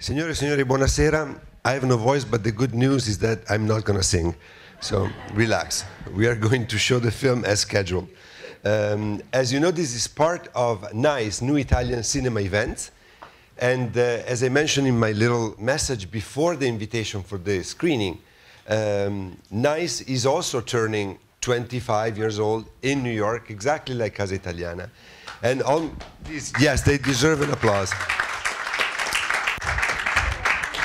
Signore e signori, buonasera. I have no voice, but the good news is that I'm not going to sing. So relax. We are going to show the film as scheduled. As you know, this is part of N.I.C.E, New Italian Cinema Event. And as I mentioned in my little message before the invitation for the screening, N.I.C.E is also turning 25 years old in New York, exactly like Casa Italiana. And all these, yes, they deserve an applause.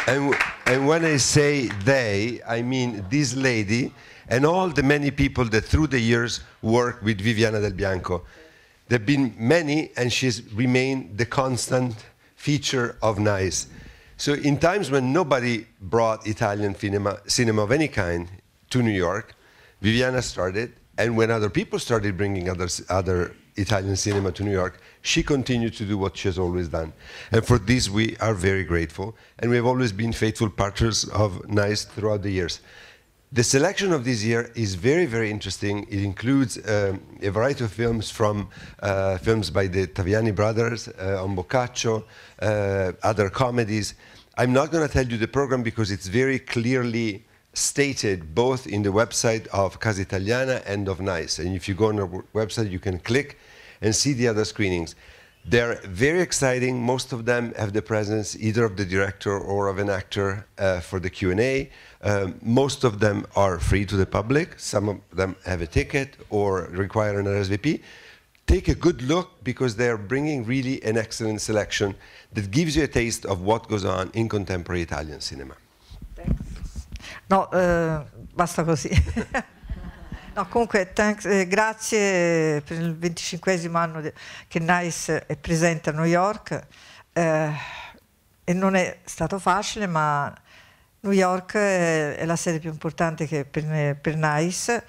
And when I say they, I mean this lady and all the many people that through the years work with Viviana Del Bianco. There have been many, and she's remained the constant feature of N.I.C.E. So in times when nobody brought Italian cinema of any kind to New York, Viviana started, and when other people started bringing other Italian cinema to New York, she continued to do what she has always done. And for this, we are very grateful. And we have always been faithful partners of N.I.C.E throughout the years. The selection of this year is very, very interesting. It includes a variety of films from films by the Taviani brothers, on Boccaccio, other comedies. I'm not going to tell you the program because it's very clearly stated both in the website of Casa Italiana and of N.I.C.E. And if you go on our website, you can click and see the other screenings. They're very exciting. Most of them have the presence either of the director or of an actor for the Q&A. Most of them are free to the public. Some of them have a ticket or require an RSVP. Take a good look because they're bringing really an excellent selection that gives you a taste of what goes on in contemporary Italian cinema. Thanks. No, basta così. No, comunque, grazie per il 25esimo anno che N.I.C.E è presente a New York e non è stato facile, ma New York è la sede più importante che per N.I.C.E.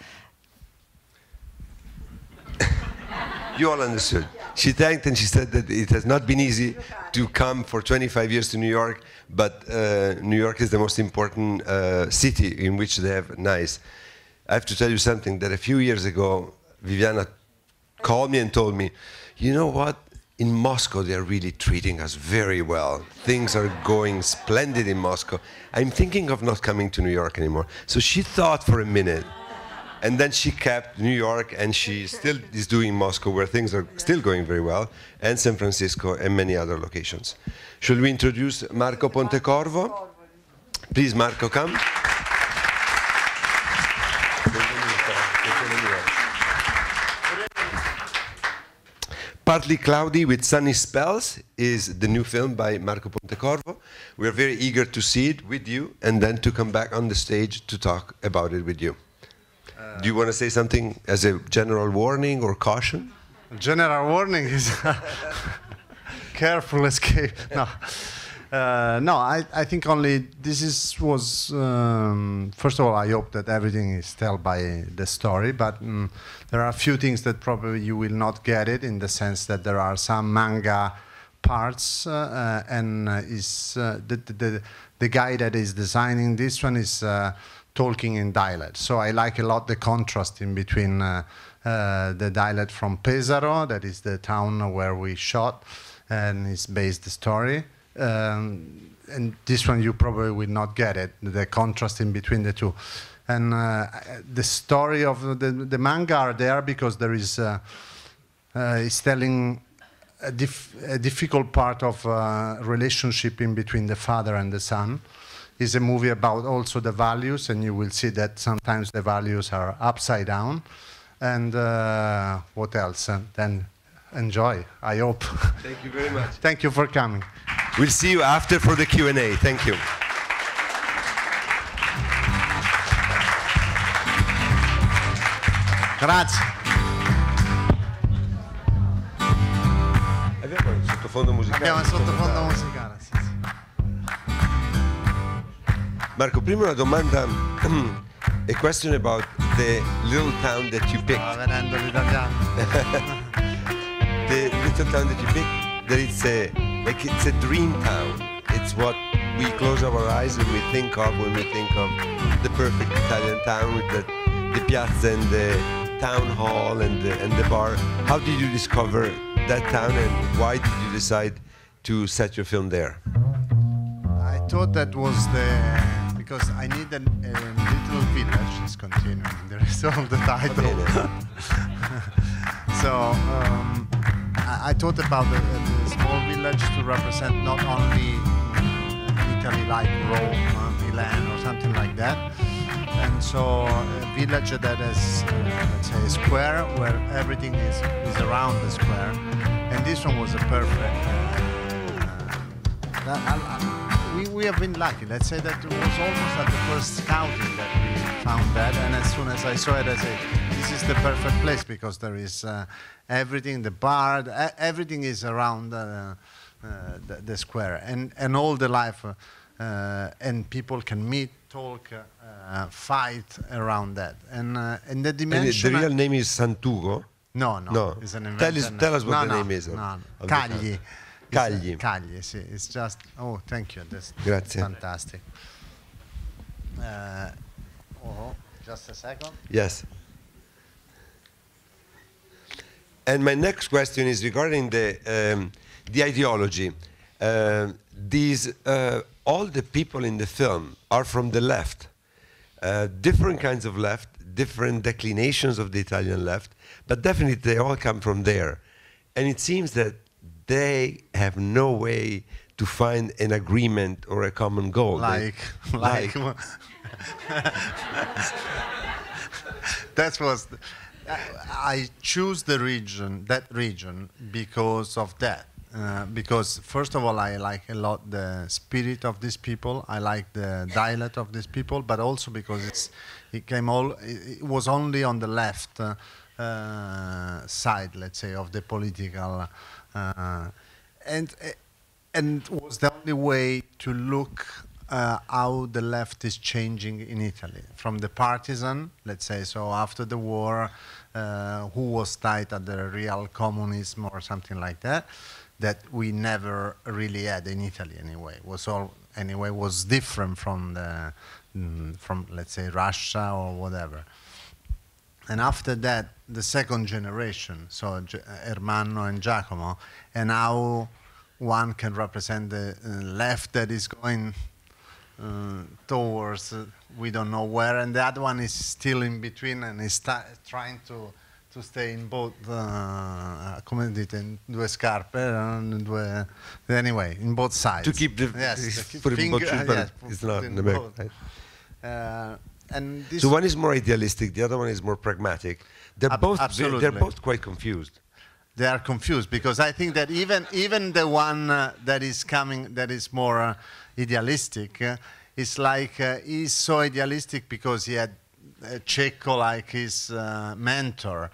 You all understood. She thanked and she said that it has not been easy to come for 25 years to New York, but New York is the most important city in which they have N.I.C.E. I have to tell you something, that a few years ago, Viviana called me and told me, you know what, in Moscow they're really treating us very well. Things are going splendid in Moscow. I'm thinking of not coming to New York anymore. So she thought for a minute, and then she kept New York, and she still is doing Moscow, where things are still going very well, and San Francisco and many other locations. Shall we introduce Marco Pontecorvo? Please, Marco, come. Partly Cloudy with Sunny Spells is the new film by Marco Pontecorvo. We are very eager to see it with you and then to come back on the stage to talk about it with you. Do you want to say something as a general warning or caution? General warning is careful escape. No. No, I think only this was, first of all, I hope that everything is told by the story, but there are a few things that probably you will not get it, in the sense that there are some manga parts, and the guy that is designing this one is talking in dialect. So I like a lot the contrast in between the dialect from Pesaro, that is the town where we shot, and is based the story. And this one you probably will not get it, the contrast in between the two. And the story of the manga are there because there is it's telling a difficult part of relationship in between the father and the son. It's a movie about also the values, and you will see that sometimes the values are upside down. And what else? And then enjoy, I hope. Thank you very much. Thank you for coming. We'll see you after for the Q&A. Thank you. Grazie. Abbiamo un sottofondo musicale. Abbiamo un sottofondo musicale, sì, sì. Marco, prima una domanda, a question about the little town that you picked. Stava venendo l'italiano. little town that you pick, that it's a dream town. It's what we close our eyes and we think of when we think of the perfect Italian town with the piazza and the town hall and the bar. How did you discover that town, and why did you decide to set your film there? I thought that was because I need a little village. It's continuing the rest of the title. So I thought about a small village to represent not only Italy like Rome, Milan, or something like that. And so a village that has, let's say, a square where everything is around the square. And this one was a perfect. We have been lucky. Let's say that it was almost at the first scouting that we found that. And as soon as I saw it, I said, this is the perfect place because there is everything, the bar, everything is around the square, and all the life, and people can meet, talk, fight around that, and the dimension. And the real name is Santugo? No. It's an invention. Tell us what the name is. Cagli. Cagli. Cagli, sì. It's just. Oh, thank you. That's Grazie. fantastic. Just a second. Yes. And my next question is regarding the ideology. All the people in the film are from the left, different kinds of left, different declinations of the Italian left, but definitely they all come from there. And it seems that they have no way to find an agreement or a common goal. That was. I choose that region because of that. Because first of all, I like a lot the spirit of these people. I like the dialect of these people, but also because it was only on the left side, let's say, of the political, and was the only way to look how the left is changing in Italy from the partisan, let's say, so after the war, who was tied at the real communism or something like that. That we never really had in Italy anyway. Was different from let's say Russia or whatever. And after that, the second generation, so Ermanno and Giacomo, and how one can represent the left that is going towards we don't know where, and the other one is still in between and is trying to stay in both, come dite, in due scarpe, anyway, in both sides. To keep the foot in both shoes, but it's not in the back. And so one is more idealistic, the other one is more pragmatic. They're both quite confused. They are confused because I think that even the one that is coming, that is more idealistic, is like he's so idealistic because he had Cecco like his mentor,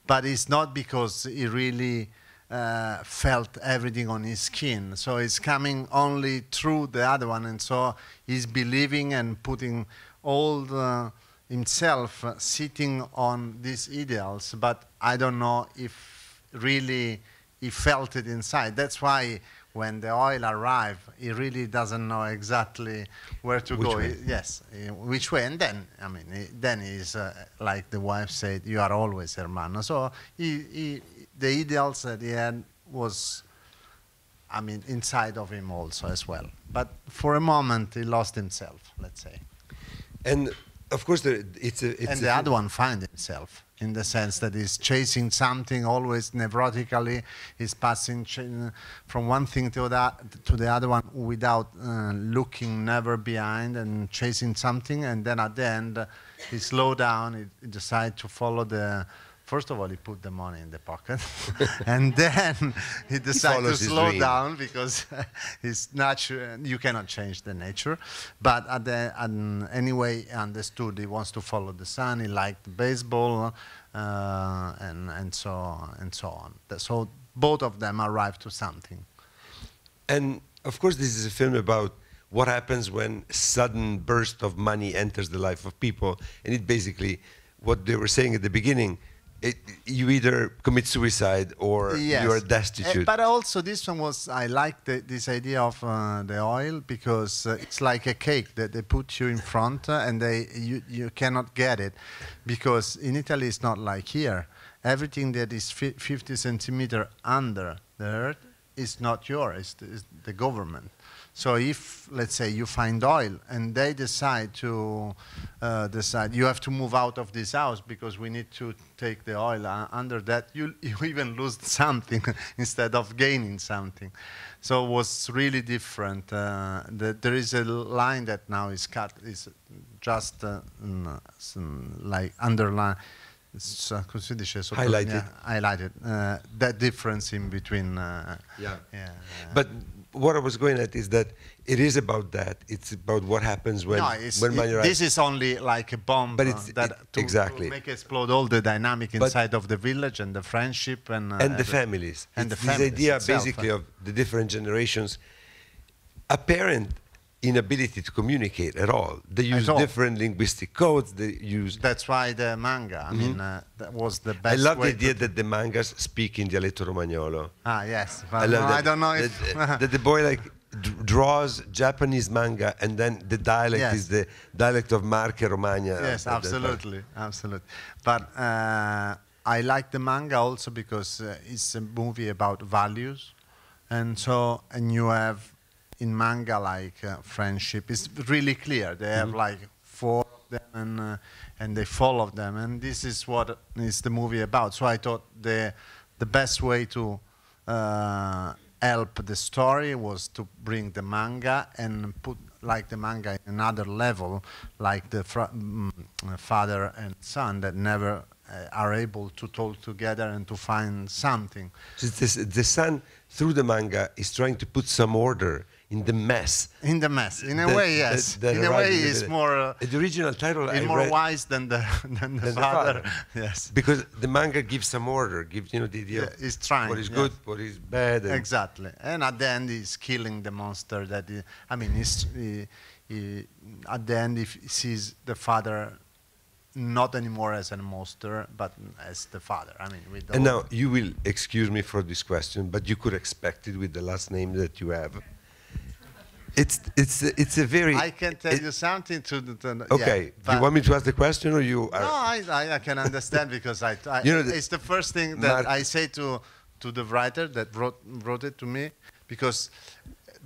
but it's not because he really felt everything on his skin. So it's coming only through the other one, and so he's believing and putting all himself sitting on these ideals. But I don't know if really he felt it inside. That's why when the oil arrived, he really doesn't know exactly where to go. Yes, which way. And then, I mean, then he's like the wife said, "You are always Ermanno." So the ideals that he had was, I mean, inside of him also as well. But for a moment, he lost himself, let's say. And of course, the other one found himself, in the sense that he's chasing something always neurotically. He's passing from one thing to the other one without looking never behind and chasing something. And then at the end, he slowed down. He decided to follow the. First of all, he put the money in the pocket, and then he decided to slow down because it's natural. You cannot change the nature, but anyway, he understood he wants to follow the sun. He liked baseball, and so on. So both of them arrived to something. And of course, this is a film about what happens when a sudden burst of money enters the life of people, and it basically, what they were saying at the beginning. you either commit suicide or Yes. you are destitute. But also this one was, I like this idea of the oil, because it's like a cake that they put you in front and you cannot get it, because in Italy it's not like here. Everything that is 50 centimeter under the earth is not yours, it's the government. So if, let's say, you find oil and they decide you have to move out of this house because we need to take the oil under that, you even lose something instead of gaining something. So it was really different. There is a line that now is cut, is just like underline. Highlighted. Highlighted. That difference in between. But what I was going at is that it is about that. It's about what happens when this is only like a bomb, but it's exactly to make explode all the dynamic inside of the village and the friendship and the families. And it's the families this idea itself. basically of the different generations. Apparent inability to communicate at all. They use different linguistic codes. They use. That's why the manga. I mean, that was the best. I love the way idea that the mangas speak in dialetto romagnolo. Ah, yes. I love that. I don't know if that the boy like draws Japanese manga, and then the dialect is the dialect of Marche Romagna. Yes, absolutely, absolutely. But I like the manga also because it's a movie about values, and you have. In manga, like friendship, it's really clear. They have like 4 of them, and they follow them, and this is what is the movie about. So I thought the best way to help the story was to bring the manga and put like the manga in another level, like the father and son that never are able to talk together and to find something. So the son, through the manga, is trying to put some order in the mess. In the mess, in a way, yes. In a way, it's more. The original title. It's more wise than the father. Yes. Because the manga gives some order, gives the idea. He's trying. What is good, what is bad. Exactly. And at the end, he's killing the monster. At the end, he sees the father not anymore as a monster, but as the father. And now you will excuse me for this question, but you could expect it with the last name that you have. It's a very. I can tell you something to okay. Do you want me to ask the question, or you? No, I can understand because it's the first thing that I say to the writer that wrote it to me, because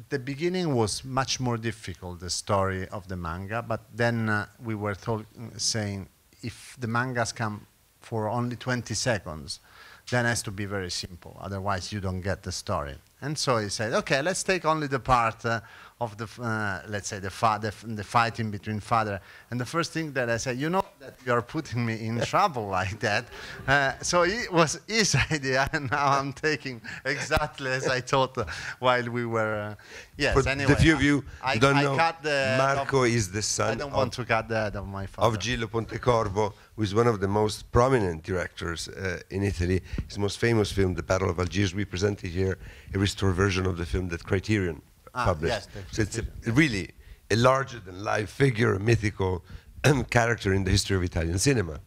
the beginning was much more difficult, the story of the manga, but then we were saying if the mangas come for only 20 seconds, then it has to be very simple, otherwise you don't get the story. And so he said, okay, let's take only the part of the, let's say, the fighting between father. And the first thing that I said, you know that you are putting me in trouble like that. So it was his idea, and now I'm taking exactly as I thought while we were, yes, but anyway. The few of you who don't know, Marco of, is the son I don't want to cut the head of my father. Of Marco Pontecorvo, who is one of the most prominent directors in Italy. His most famous film, The Battle of Algiers, we presented here a restored version of the film that Criterion published. Yes, so it's really a larger-than-life figure, a mythical character in the history of Italian cinema.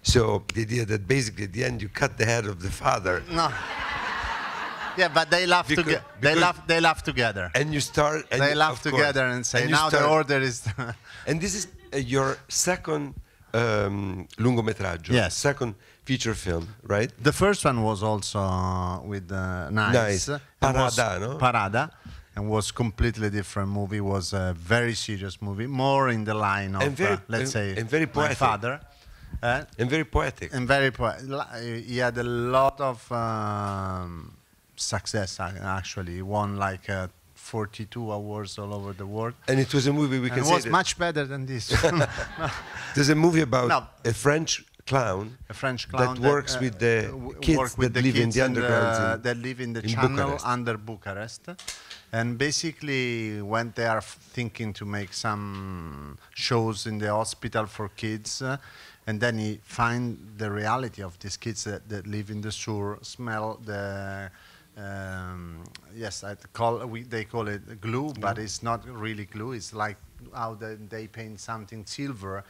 So the idea that basically at the end you cut the head of the father. No. Yeah, but they laugh together. They laugh together. And you start. And they laugh together and say, now the order is. And this is your second lungometraggio. Yes. Second feature film, right? The first one was also with N.I.C.E. Parada, no? Parada. And was completely different movie. Was a very serious movie, more in the line of, let's say, and very poetic. My father. And very poetic. And very poetic. He had a lot of success, actually. He won like 42 awards all over the world. And it was a movie we can say. It was much better than this. There's a movie about a French clown. A French clown that works with the kids that live in the underground. That live in the channel under Bucharest. And basically, when they are thinking to make some shows in the hospital for kids, and then he find the reality of these kids that live in the sewer, smell the, they call it glue, but it's not really glue. It's like how they paint something silver,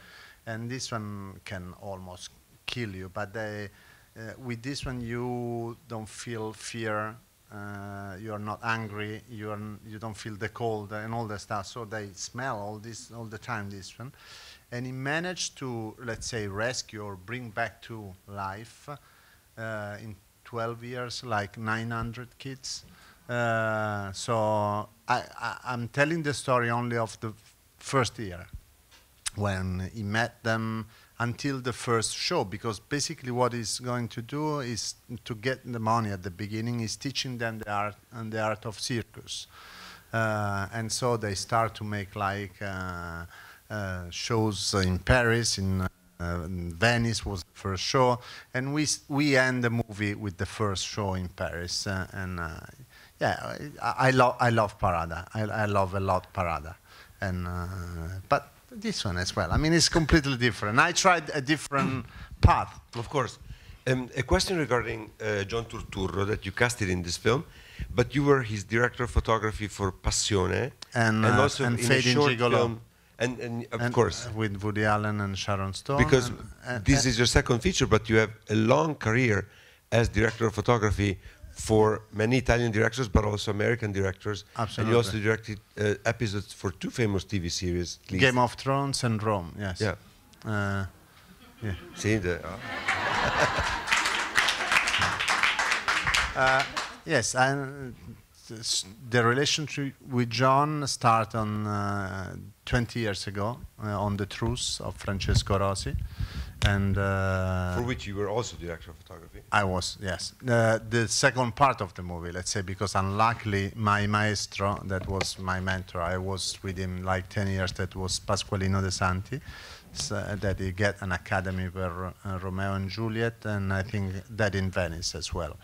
and this one can almost kill you. But with this one, you don't feel fear. You are not angry. You don't feel the cold and all that stuff. So they smell all the time. This one, and he managed to, let's say, rescue or bring back to life in 12 years, like 900 kids. So I'm telling the story only of the first year when he met them until the first show, because basically what he's going to do is to get the money at the beginning. He's teaching them the art of circus, and so they start to make like shows in Paris, in Venice was the first show, and we end the movie with the first show in Paris. Yeah, I love Parada. I love a lot Parada, and but this one as well. I mean, it's completely different. I tried a different path. Of course. A question regarding John Turturro, that you casted in this film, but you were his director of photography for Passione, and also in a short film, and of course with Woody Allen and Sharon Stone. Because this is your second feature, but you have a long career as director of photography for many Italian directors, but also American directors. Absolutely. And you also directed episodes for two famous TV series. Game of Thrones and Rome, yes. Yeah. Yeah. See the... Yes, and the relationship with John started on 20 years ago on the truce of Francesco Rossi. And for which you were also director of photography. I was, yes. The second part of the movie, let's say, because unluckily my maestro, that was my mentor, I was with him like 10 years, that was Pasqualino De Santi, so that he get an academy for Romeo and Juliet, and I think that in Venice as well.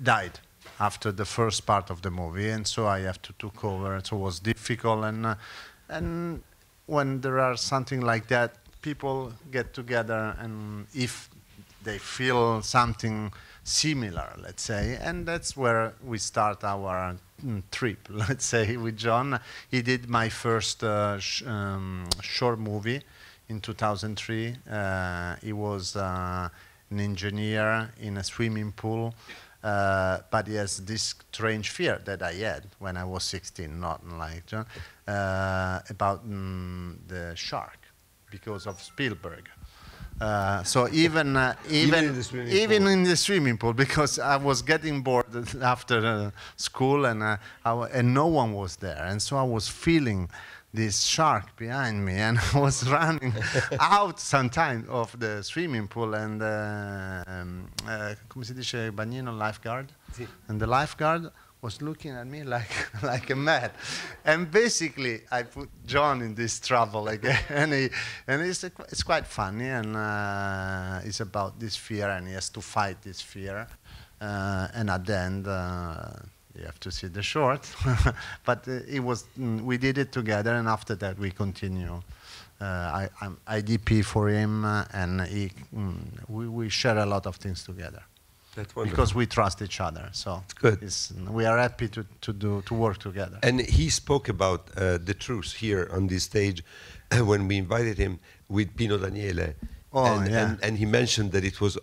Died after the first part of the movie, and so I have to take over. So it was difficult, and when there are something like that, people get together, and if they feel something similar, let's say, and that's where we start our trip, let's say, with John. He did my first short movie in 2003. He was an engineer in a swimming pool, but he has this strange fear that I had when I was 16, not like John, about the shark because of Spielberg. So even in the swimming pool, because I was getting bored after school, and no one was there, and so I was feeling this shark behind me, and I was running out sometime of the swimming pool, and come si dice bagnino, lifeguard, sì. And the lifeguard was looking at me like a mad, and basically I put John in this trouble again, and it's quite funny, and it's about this fear, and he has to fight this fear, and at the end. You have to see the short, but it was we did it together, and after that we continue. I'm IDP for him, and we share a lot of things together. That's wonderful. Because we trust each other, so it's good. We are happy to work together. And he spoke about the truce here on this stage when we invited him with Pino Daniele, and he mentioned that it was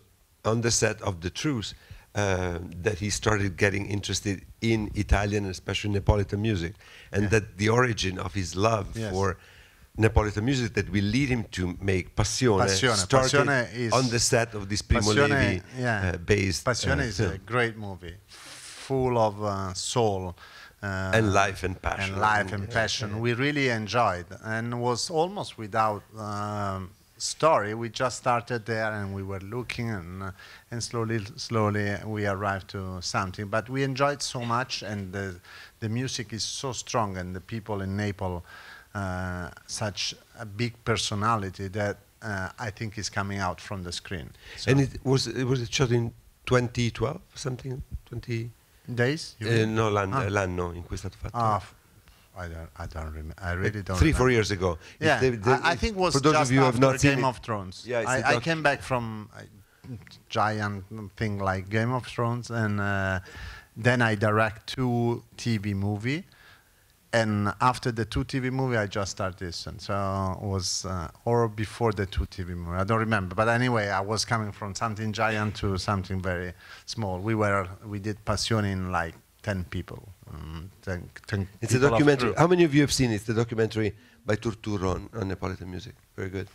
on the set of the truce. That he started getting interested in Italian, especially Neapolitan music, and that the origin of his love for Neapolitan music that will lead him to make Passione started on the set of this Primo Levi based Passione is a great movie, full of soul. And life and passion. And life and passion. We really enjoyed, and was almost without story. We just started there, and we were looking, and slowly we arrived to something. But we enjoyed so much, and the music is so strong, and the people in Naples, such a big personality that I think is coming out from the screen. So and it was shot in 2012, something, 20 days? No, l'anno in cui è stato fatto. I don't remember. I really don't. 3-4 years ago. Yeah, I think it was for those just of you after Game of Thrones. Yeah, I came back from a giant thing like Game of Thrones, and then I direct 2 TV movies. And after the 2 TV movie, I just started this one. So it was, or before the 2 TV movie, I don't remember. But anyway, I was coming from something giant to something very small. We did Passion in like 10 people. 10 it's a documentary. How many of you have seen it? It's the documentary by Turturro on Neapolitan music. Very good.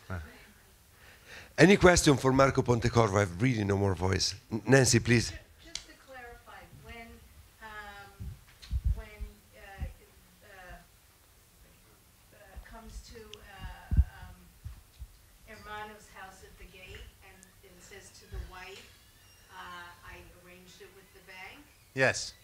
Any question for Marco Pontecorvo? I have really no more voice. Nancy, please. Just to clarify, when comes to Hermano's house at the gate and it says to the wife, I arranged it with the bank. Yes.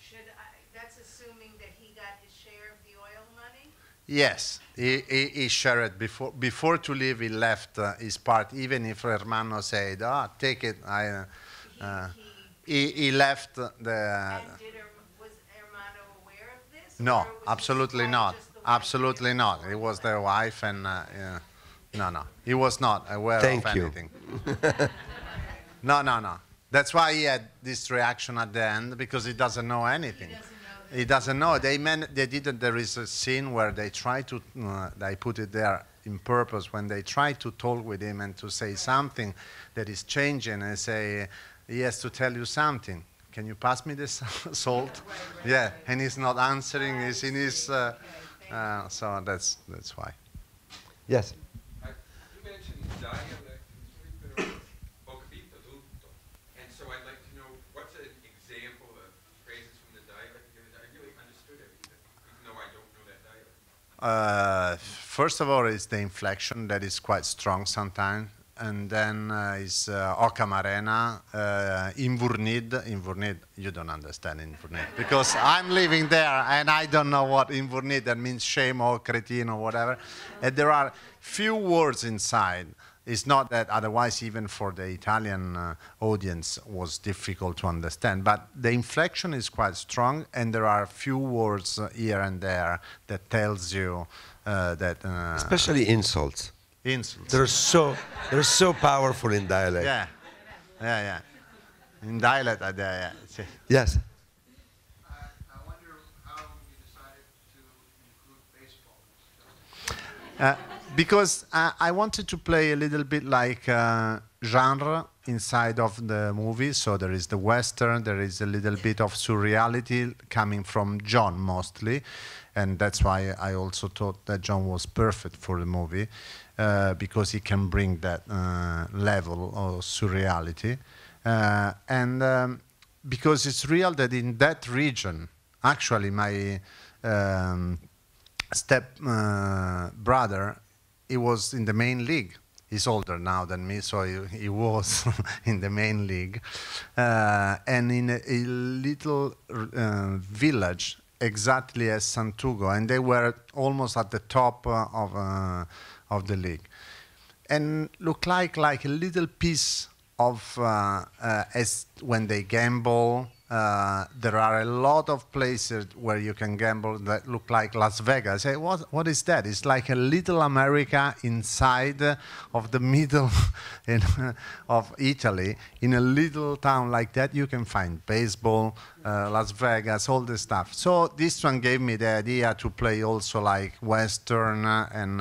That's assuming that he got his share of the oil money? Yes, he shared before to leave. He left his part, even if Hermano said, take it. He left the. And was Hermano aware of this? No, absolutely not. Absolutely not. It was their wife, and no, he was not aware of anything. No. That's why he had this reaction at the end, because he doesn't know anything. He doesn't know. They didn't. There is a scene where they try to. They put it there in purpose when they try to talk with him and to say something that is changing, and say he has to tell you something. Can you pass me this salt? Yeah, and he's not answering. He's in his. So that's why. Yes. You mentioned dialect and ho capito tutto, and so I'd like to know what's an example of phrases from the dialect, because I really understood everything, even though I don't know that dialect. First of all, it's the inflection that is quite strong sometimes, and then is Ocamarena, Invurnid. You don't understand Invurnid because I'm living there and I don't know what Invurnid, that means shame or cretin or whatever. And there are few words inside. It's not that otherwise even for the Italian audience was difficult to understand, but the inflection is quite strong and there are few words here and there that tells you that... Especially insults. Insults. They're so powerful in dialect. Yeah. In dialect, yeah. Yes. I wonder how you decided to include baseball. Because I wanted to play a little bit like genre inside of the movie. So there is the Western, there is a little bit of surreality coming from John mostly. And that's why I also thought that John was perfect for the movie, because he can bring that level of surreality. And because it's real that in that region, actually my step brother, he was in the main league. He's older now than me, so he was in the main league. And in a little village, exactly as Santugo, and they were almost at the top of the league. And looked like a little piece of, as when they gamble, there are a lot of places where you can gamble that look like Las Vegas. Say, what is that? It's like a little America inside of the middle of Italy. In a little town like that, you can find baseball, Las Vegas, all this stuff. So this one gave me the idea to play also like Western and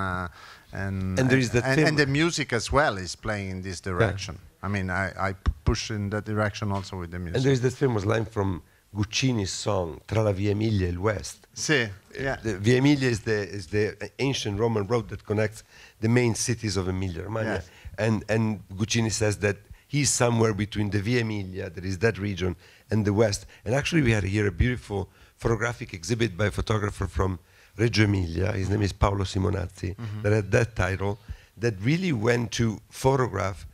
there is and the music as well is playing in this direction. Yeah. I mean, I push in that direction also with the music. And there's this famous line from Guccini's song, Tra la Via Emilia e il West. Sì, yeah. The Via Emilia is the ancient Roman road that connects the main cities of Emilia-Romagna. Yes. And Guccini says that he's somewhere between the Via Emilia, that is that region, and the West. And actually we had here a beautiful photographic exhibit by a photographer from Reggio Emilia. His name is Paolo Simonazzi, that had that title, that really went to photograph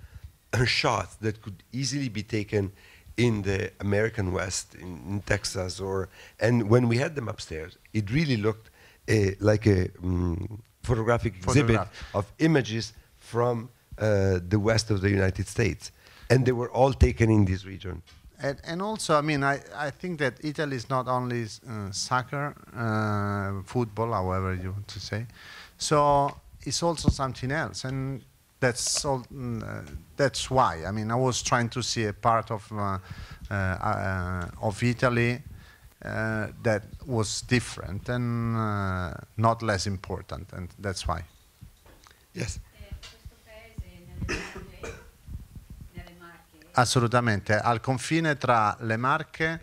shots that could easily be taken in the American West, in Texas, and when we had them upstairs, it really looked like a photographic exhibit of images from the west of the United States, and they were all taken in this region. And also, I mean, I think that Italy is not only soccer, football, however you want to say, so it's also something else, and that's all. That's why. I mean, I was trying to see a part of Italy that was different and not less important, and that's why. Yes. Questo paese nelle Marche. Assolutamente, al confine tra le Marche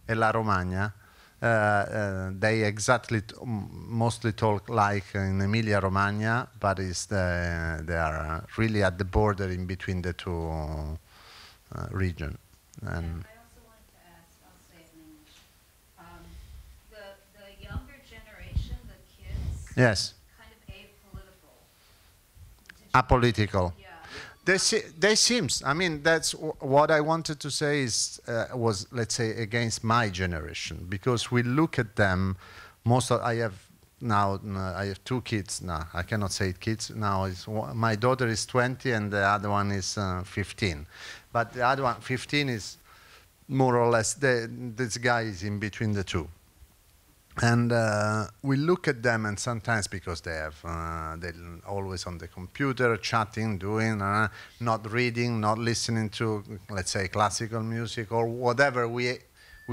e la Romagna. They exactly mostly talk like in Emilia Romagna, but they are really at the border in between the two regions. And I also wanted to ask, I'll say it in English. The younger generation, the kids, yes, kind of apolitical. apolitical. Yeah. They seems. I mean, that's what I wanted to say. Is was, let's say, against my generation, because we look at them. I have now. I have 2 kids now. I cannot say kids now. My daughter is 20 and the other one is 15. But the other one, 15, is more or less. This guy is in between the two. And we look at them, and sometimes because they're always on the computer, chatting, doing, not reading, not listening to, let's say, classical music or whatever we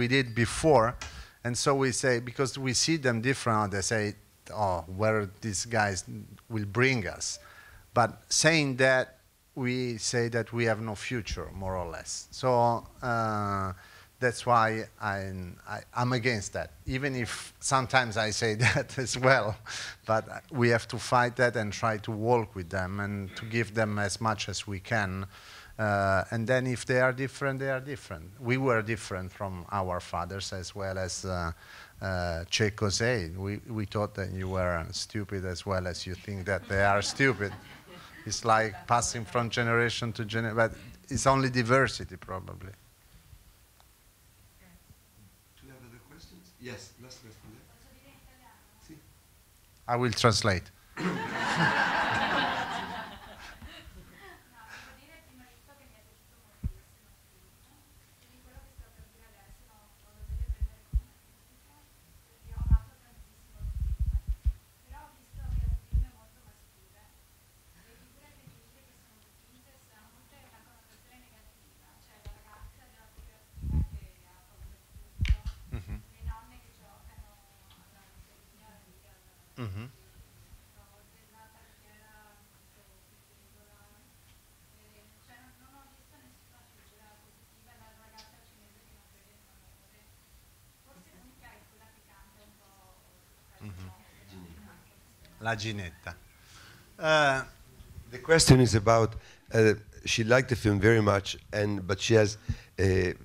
did before. And so we say, because we see them different, they say, oh, where these guys will bring us. But saying that, we say that we have no future, more or less. So that's why I'm against that, even if sometimes I say that as well. But we have to fight that and try to walk with them and to give them as much as we can. And then if they are different, they are different. We were different from our fathers, as well as Checo said. We thought that you were stupid as well as you think that they are stupid. It's like passing from generation to generation, but it's only diversity, probably. Do you have other questions? Yes, last question. Sì. I will translate. Mm-hmm. La Ginetta. The question is about, she liked the film very much, but she has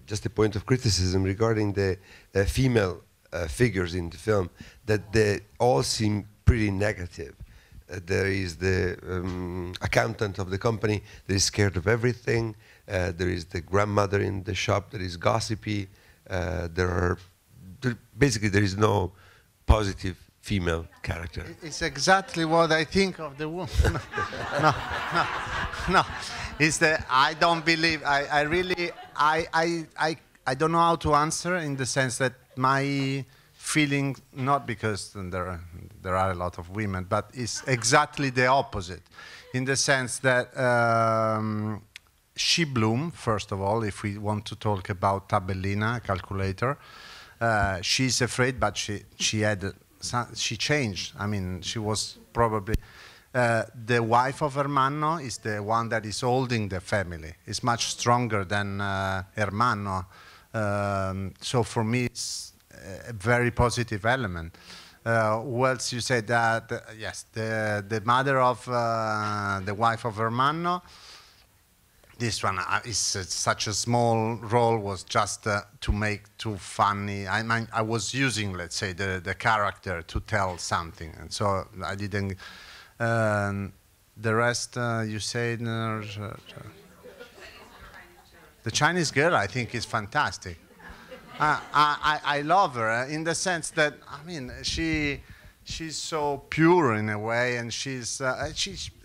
just a point of criticism regarding the female figures in the film, that they all seem pretty negative. There is the accountant of the company that is scared of everything. There is the grandmother in the shop that is gossipy. Basically, there is no positive female character. It's exactly what I think of the woman. No. It's that I don't believe. I really don't know how to answer, in the sense that my feeling, not because there are a lot of women, but it's exactly the opposite, in the sense that she bloomed, first of all, if we want to talk about Ballina, calculator. She's afraid, but she changed. I mean, she was probably the wife of Ermanno is the one that is holding the family. It's much stronger than Ermanno. So for me, it's a very positive element. Who else you said that? Yes, the mother of the wife of Ermanno. This one is such a small role, was just to make too funny. I mean, I was using, let's say, the character to tell something, and so I didn't. The rest, you said, the Chinese girl, I think, is fantastic. I love her in the sense that, I mean, she's so pure in a way, and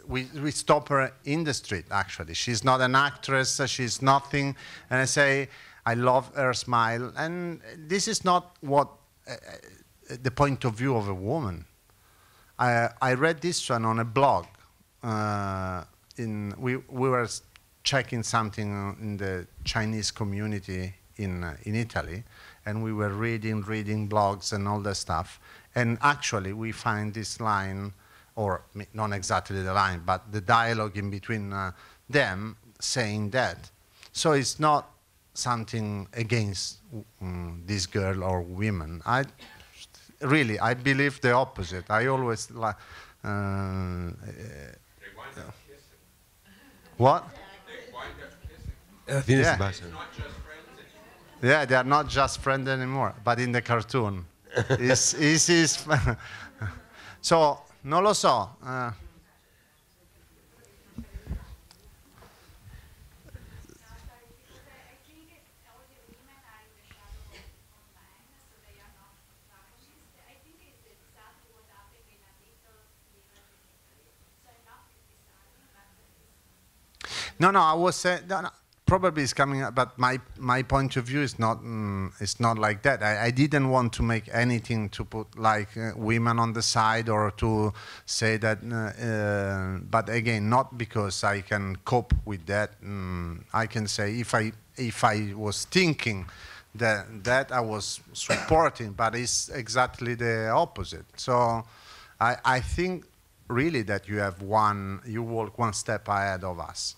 we stop her in the street, actually. She's not an actress, she's nothing. And I say, I love her smile. And this is not what the point of view of a woman. I read this one on a blog. We were checking something in the Chinese community in Italy, and we were reading blogs and all that stuff. And actually, we find this line, or not exactly the line, but the dialogue in between them saying that. So it's not something against this girl or women. I believe the opposite. I always like. They wind up kissing. What? They wind up kissing. Yeah. It's not just friends anymore. Yeah, they are not just friends anymore, but in the cartoon. is so, non lo so. No, I was saying, probably it's coming up, but my point of view is not like that. I didn't want to make anything to put like women on the side or to say that, but again, not because I can cope with that. I can say if I was thinking that I was supporting, but it's exactly the opposite. So I think really that you walk one step ahead of us.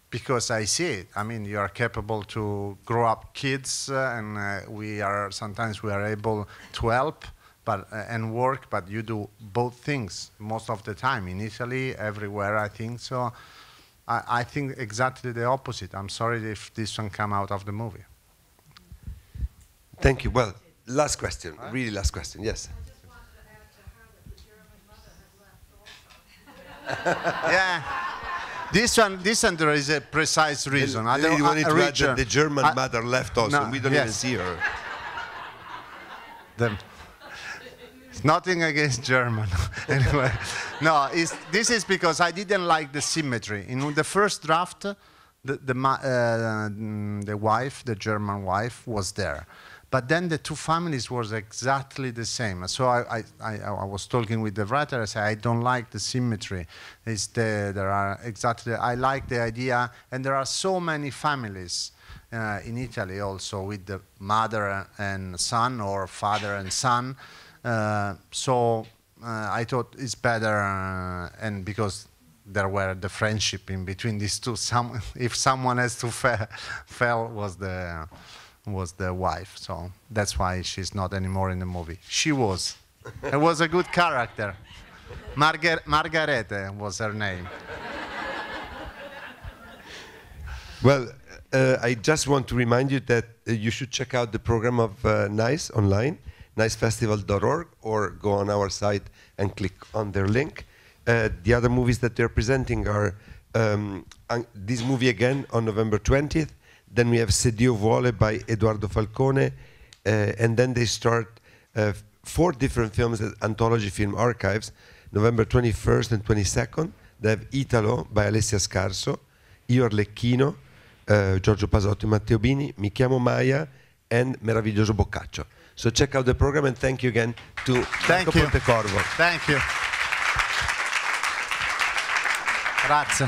Because I see it. I mean, you are capable to grow up kids, and sometimes we are able to help, and work. But you do both things most of the time in Italy, everywhere. I think so. I think exactly the opposite. I'm sorry if this one come out of the movie. Thank you. Well, last question. Really, last question. Yes. I just wanted to add to her that the German mother had left also. Yeah. This one, there is a precise reason. I really wanted to add that the German mother left also. No, we don't even see her. It's nothing against German. Anyway, no, this is because I didn't like the symmetry. In the first draft, the German wife, was there. But then the two families was exactly the same. So I was talking with the writer. I said, I don't like the symmetry. I like the idea, and there are so many families in Italy also with the mother and son or father and son. So I thought it's better, and because there were the friendship in between these two. If someone has to fail was the wife, so that's why she's not anymore in the movie. She was. It was a good character. Margarete was her name. Well, I just want to remind you that you should check out the program of N.I.C.E online, nicefestival.org, or go on our site and click on their link. The other movies that they're presenting are this movie again on November 20th. Then we have Se Dio Vuole by Edoardo Falcone, and then they start 4 different films at Anthology Film Archives, November 21st and 22nd. They have Italo by Alessia Scarso, Io Arlecchino, Giorgio Pasotto e Matteo Bini, Mi chiamo Maya, and Meraviglioso Boccaccio. So check out the program, and thank you again to Marco Pontecorvo. Thank you. Grazie.